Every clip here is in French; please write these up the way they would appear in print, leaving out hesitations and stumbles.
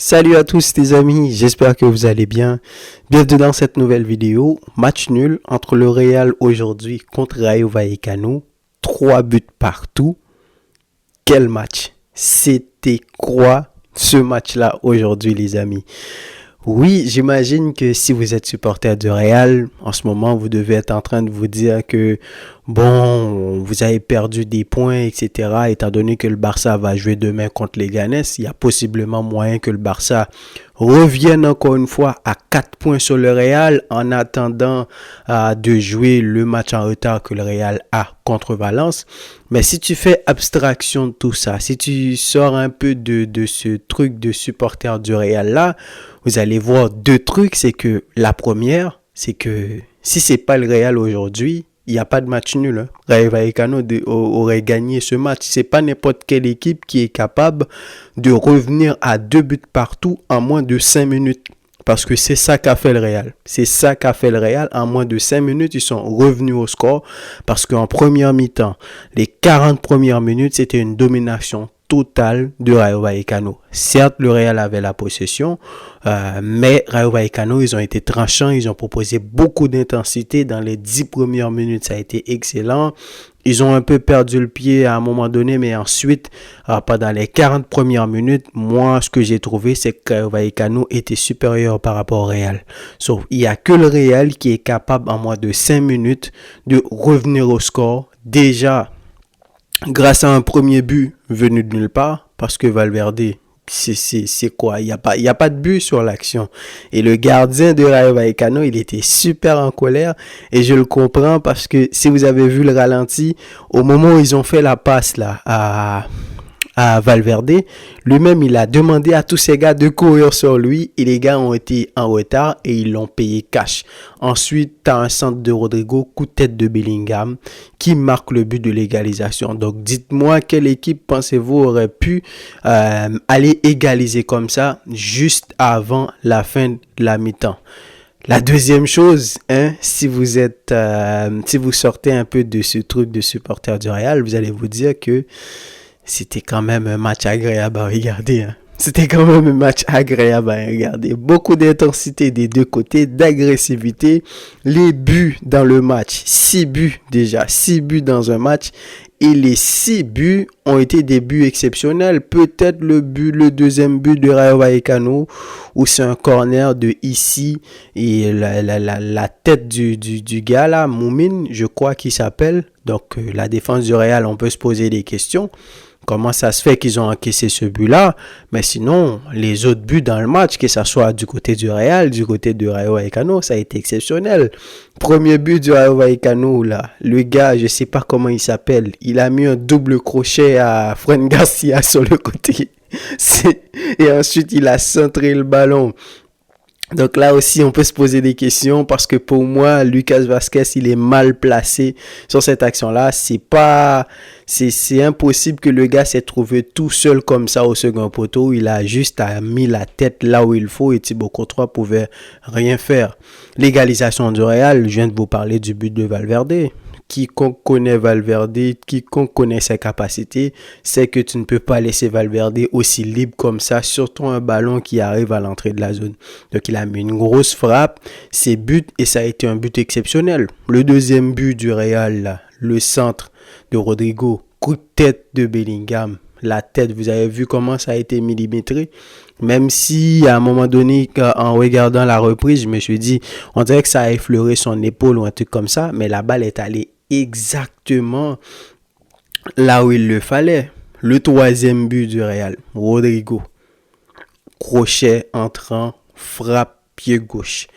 Salut à tous les amis, j'espère que vous allez bien. Bienvenue dans cette nouvelle vidéo. Match nul entre le Real aujourd'hui contre Rayo Vallecano. 3 buts partout. Quel match! C'était quoi ce match-là aujourd'hui les amis? Oui, j'imagine que si vous êtes supporter du Real, en ce moment, vous devez être en train de vous dire que, bon, vous avez perdu des points, etc. Étant donné que le Barça va jouer demain contre les Ganes, il y a possiblement moyen que le Barça revienne encore une fois à 4 points sur le Real en attendant de jouer le match en retard que le Real a contre Valence. Mais si tu fais abstraction de tout ça, si tu sors un peu de ce truc de supporter du Real là, vous allez voir deux trucs. C'est que la première, c'est que si c'est pas le Real aujourd'hui, il n'y a pas de match nul. Hein. Rayo Vallecano aurait gagné ce match. C'est pas n'importe quelle équipe qui est capable de revenir à 2 buts partout en moins de 5 minutes. Parce que c'est ça qu'a fait le Real. C'est ça qu'a fait le Real. En moins de 5 minutes, ils sont revenus au score. Parce qu'en première mi-temps, les 40 premières minutes, c'était une domination totale de Rayo Vallecano. Certes, le Real avait la possession, mais Rayo Vallecano, ils ont été tranchants, ils ont proposé beaucoup d'intensité. Dans les 10 premières minutes, ça a été excellent. Ils ont un peu perdu le pied à un moment donné, mais ensuite, pendant les 40 premières minutes, moi, ce que j'ai trouvé, c'est que Rayo Vallecano était supérieur par rapport au Real. Sauf il n'y a que le Real qui est capable, en moins de 5 minutes, de revenir au score. Déjà, grâce à un premier but venu de nulle part, parce que Valverde, c'est quoi? Il y a pas de but sur l'action. Et le gardien de Rayo Vallecano, il était super en colère. Et je le comprends parce que si vous avez vu le ralenti, au moment où ils ont fait la passe là à Valverde, lui-même il a demandé à tous ces gars de courir sur lui et les gars ont été en retard et ils l'ont payé cash. Ensuite, tu as un centre de Rodrigo, coup de tête de Bellingham qui marque le but de l'égalisation. Donc dites-moi quelle équipe pensez-vous aurait pu aller égaliser comme ça juste avant la fin de la mi-temps. La deuxième chose, si vous sortez un peu de ce truc de supporter du Real, vous allez vous dire que c'était quand même un match agréable à regarder. Hein. C'était quand même un match agréable à regarder. Beaucoup d'intensité des deux côtés, d'agressivité. Les buts dans le match, 6 buts déjà, 6 buts dans un match. Et les 6 buts ont été des buts exceptionnels. Peut-être le deuxième but de Rayo Vallecano, où c'est un corner de ici. Et la tête du gars là, Moumine, je crois qu'il s'appelle. Donc la défense du Real, on peut se poser des questions. Comment ça se fait qu'ils ont encaissé ce but-là? Mais sinon, les autres buts dans le match, que ce soit du côté du Real, du côté de Rayo Vallecano, ça a été exceptionnel. Premier but du Rayo Vallecano, là, le gars, je sais pas comment il s'appelle, il a mis un double crochet à Fran Garcia sur le côté. Et ensuite, il a centré le ballon. Donc là aussi, on peut se poser des questions parce que pour moi, Lucas Vázquez, il est mal placé sur cette action-là. C'est impossible que le gars s'est trouvé tout seul comme ça au second poteau. Il a juste mis la tête là où il faut et Thibaut Courtois pouvait rien faire. L'égalisation du Real, je viens de vous parler du but de Valverde. Quiconque connaît Valverde, quiconque connaît ses capacités, sait que tu ne peux pas laisser Valverde aussi libre comme ça, surtout un ballon qui arrive à l'entrée de la zone. Donc il a mis une grosse frappe, c'est but et ça a été un but exceptionnel. Le deuxième but du Real, là, le centre de Rodrigo, coup de tête de Bellingham. La tête, vous avez vu comment ça a été millimétré. Même si à un moment donné, en regardant la reprise, je me suis dit, on dirait que ça a effleuré son épaule ou un truc comme ça, mais la balle est allée exactement là où il le fallait. Le troisième but du Real, Rodrigo, crochet entrant, frappe pied gauche.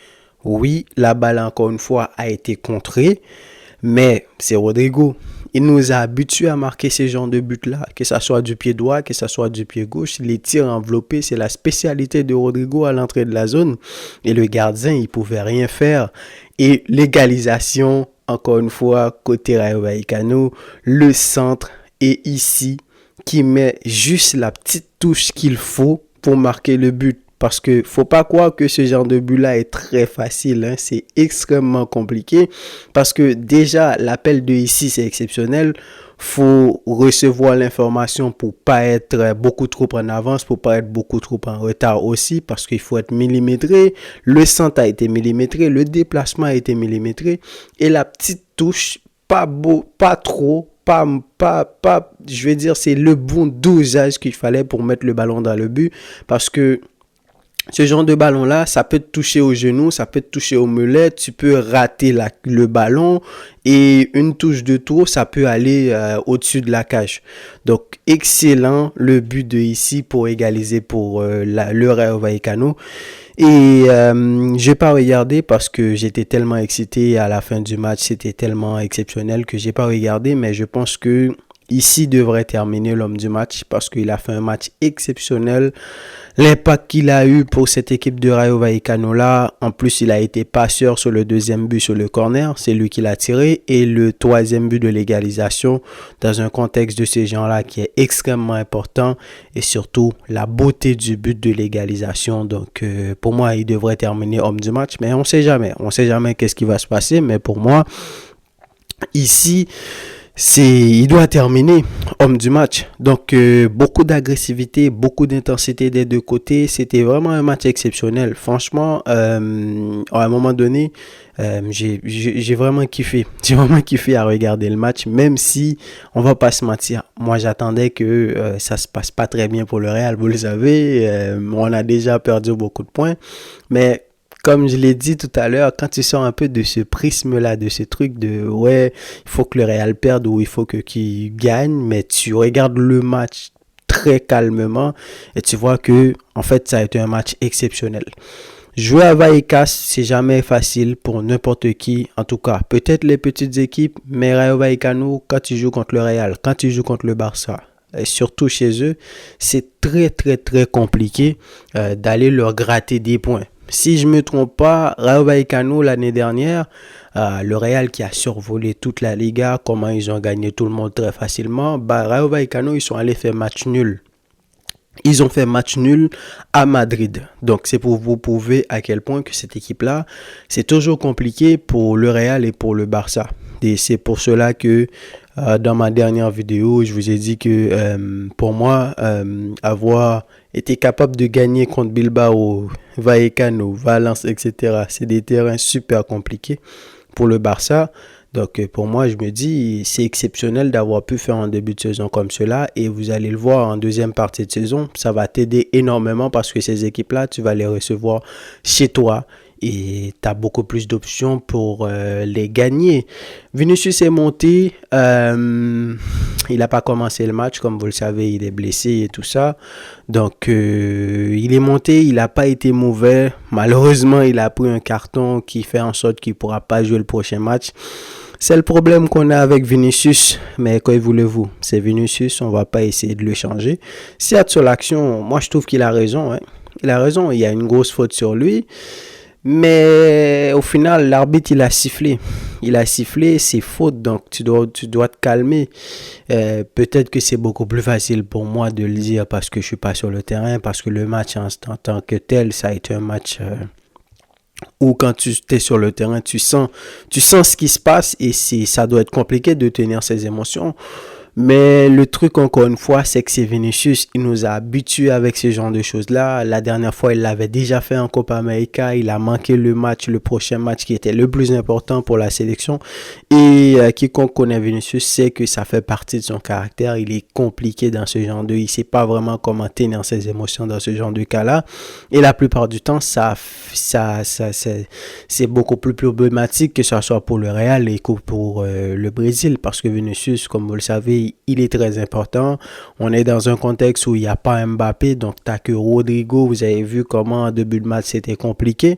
Oui, la balle encore une fois a été contrée, mais c'est Rodrigo. Il nous a habitués à marquer ces genres de buts-là, que ce soit du pied droit, que ce soit du pied gauche. Les tirs enveloppés, c'est la spécialité de Rodrigo à l'entrée de la zone. Et le gardien, il pouvait rien faire. Et l'égalisation, encore une fois, côté Rayo Vallecano, le centre est ici, qui met juste la petite touche qu'il faut pour marquer le but. Parce que faut pas croire que ce genre de but-là est très facile. Hein. C'est extrêmement compliqué. Parce que déjà, l'appel de ici, c'est exceptionnel. faut recevoir l'information pour pas être beaucoup trop en avance, pour pas être beaucoup trop en retard aussi, parce qu'il faut être millimétré. Le centre a été millimétré, le déplacement a été millimétré, et la petite touche, pas trop, je vais dire, c'est le bon dosage qu'il fallait pour mettre le ballon dans le but, parce que ce genre de ballon-là, ça peut te toucher au genou, ça peut te toucher au mollet, tu peux rater le ballon et une touche de trop, ça peut aller au-dessus de la cage. Donc, excellent le but de ici pour égaliser pour le Rayo Vallecano. Et j'ai pas regardé parce que j'étais tellement excité à la fin du match, c'était tellement exceptionnel que j'ai pas regardé, mais je pense que ici devrait terminer l'homme du match parce qu'il a fait un match exceptionnel. L'impact qu'il a eu pour cette équipe de Rayo Vallecano là, en plus il a été passeur sur le deuxième but sur le corner, c'est lui qui l'a tiré, et le troisième but de l'égalisation dans un contexte de ces gens-là qui est extrêmement important, et surtout la beauté du but de l'égalisation. Donc pour moi il devrait terminer homme du match, mais on sait jamais qu'est-ce qui va se passer, mais pour moi ici il doit terminer homme du match. Donc beaucoup d'agressivité, beaucoup d'intensité des deux côtés. C'était vraiment un match exceptionnel. Franchement, à un moment donné, j'ai vraiment kiffé. J'ai vraiment kiffé à regarder le match, même si on va pas se mentir. Moi, j'attendais que ça se passe pas très bien pour le Real. Vous le savez, on a déjà perdu beaucoup de points, mais comme je l'ai dit tout à l'heure, quand tu sors un peu de ce prisme-là, de ce truc de ouais, il faut que le Real perde ou il faut qu'il gagne, mais tu regardes le match très calmement et tu vois que en fait ça a été un match exceptionnel. Jouer à Vallecas, c'est jamais facile pour n'importe qui, en tout cas, peut-être les petites équipes, mais Rayo Vallecano, quand tu joues contre le Real, quand tu joues contre le Barça, et surtout chez eux, c'est très très très compliqué d'aller leur gratter des points. Si je me trompe pas, Rayo Vallecano l'année dernière, le Real qui a survolé toute la Liga, comment ils ont gagné tout le monde très facilement, Rayo Vallecano ils sont allés faire match nul. Ils ont fait match nul à Madrid. Donc c'est pour vous prouver à quel point que cette équipe-là, c'est toujours compliqué pour le Real et pour le Barça. Et c'est pour cela que dans ma dernière vidéo, je vous ai dit que pour moi, avoir été capable de gagner contre Bilbao, Vallecano, Valence, etc., c'est des terrains super compliqués pour le Barça. Donc pour moi, je me dis, c'est exceptionnel d'avoir pu faire un début de saison comme cela, et vous allez le voir en deuxième partie de saison, ça va t'aider énormément parce que ces équipes-là, tu vas les recevoir chez toi. Et tu as beaucoup plus d'options pour les gagner. Vinicius est monté. Il n'a pas commencé le match. Comme vous le savez, il est blessé et tout ça. Donc, il est monté. Il n'a pas été mauvais. Malheureusement, il a pris un carton qui fait en sorte qu'il ne pourra pas jouer le prochain match. C'est le problème qu'on a avec Vinicius. Mais quoi voulez-vous? C'est Vinicius. On ne va pas essayer de le changer. Certes, sur l'action, moi, je trouve qu'il a raison. Hein. Il a raison. Il y a une grosse faute sur lui. Mais au final, l'arbitre, il a sifflé. Il a sifflé, c'est faute, donc tu dois te calmer. Peut-être que c'est beaucoup plus facile pour moi de le dire parce que je suis pas sur le terrain, parce que le match en tant que tel, ça a été un match où quand tu es sur le terrain, tu sens ce qui se passe, et ça doit être compliqué de tenir ses émotions. Mais le truc, encore une fois, c'est que c'est Vinicius. Il nous a habitués avec ce genre de choses-là. La dernière fois, il l'avait déjà fait en Copa América. Il a manqué le prochain match qui était le plus important pour la sélection. Et quiconque connaît Vinicius sait que ça fait partie de son caractère. Il est compliqué dans ce genre de... Il ne sait pas vraiment comment tenir ses émotions dans ce genre de cas-là. Et la plupart du temps, c'est beaucoup plus problématique, que ce soit pour le Real et que pour le Brésil. Parce que Vinicius, comme vous le savez, il est très important. On est dans un contexte où il n'y a pas Mbappé, donc tu n'as que Rodrigo. Vous avez vu comment en début de match c'était compliqué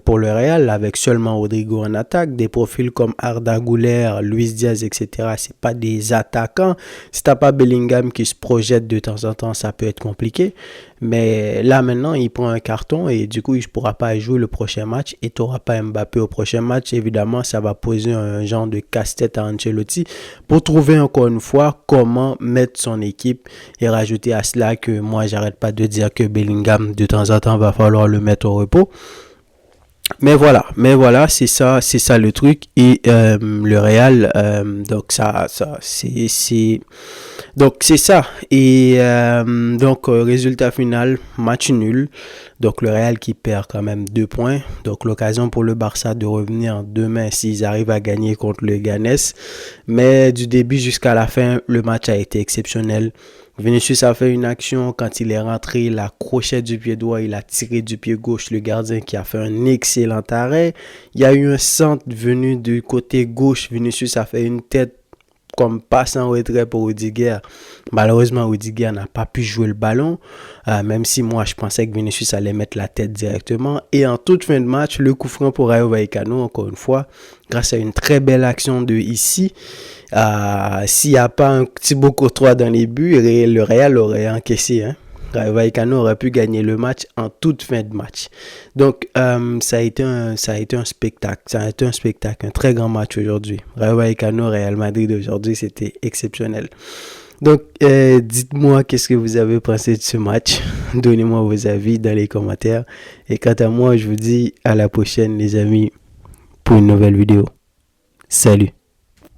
pour le Real, avec seulement Rodrigo en attaque. Des profils comme Arda Güler, Luis Diaz, etc. C'est pas des attaquants. Si tu n'as pas Bellingham qui se projette de temps en temps, ça peut être compliqué. Mais là maintenant, il prend un carton et du coup, il ne pourra pas jouer le prochain match, et tu n'auras pas Mbappé au prochain match. Évidemment, ça va poser un genre de casse-tête à Ancelotti pour trouver encore une fois comment mettre son équipe, et rajouter à cela que moi, j'arrête pas de dire que Bellingham, de temps en temps, va falloir le mettre au repos. Mais voilà, c'est ça le truc. Et le Real, donc donc c'est ça. Et donc résultat final, match nul. Donc le Real qui perd quand même 2 points. Donc l'occasion pour le Barça de revenir demain s'ils arrivent à gagner contre le Ganes. Mais du début jusqu'à la fin, le match a été exceptionnel. Vinicius a fait une action quand il est rentré, il a crochet du pied droit, il a tiré du pied gauche le gardien qui a fait un excellent arrêt. Il y a eu un centre venu du côté gauche, Vinicius a fait une tête comme passe en retrait pour Rudiger. Malheureusement, Rudiger n'a pas pu jouer le ballon, même si moi je pensais que Vinicius allait mettre la tête directement. Et en toute fin de match, le coup franc pour Rayo Vallecano, encore une fois, grâce à une très belle action de ici. S'il n'y a pas un Thibaut Courtois dans les buts, le Real aurait encaissé. Hein. Rayo Vallecano aurait pu gagner le match en toute fin de match. Donc, ça a été un spectacle. Ça a été un spectacle, un très grand match aujourd'hui. Rayo Vallecano, Real Madrid aujourd'hui, c'était exceptionnel. Donc, dites-moi qu'est-ce que vous avez pensé de ce match. Donnez-moi vos avis dans les commentaires. Et quant à moi, je vous dis à la prochaine, les amis, pour une nouvelle vidéo. Salut!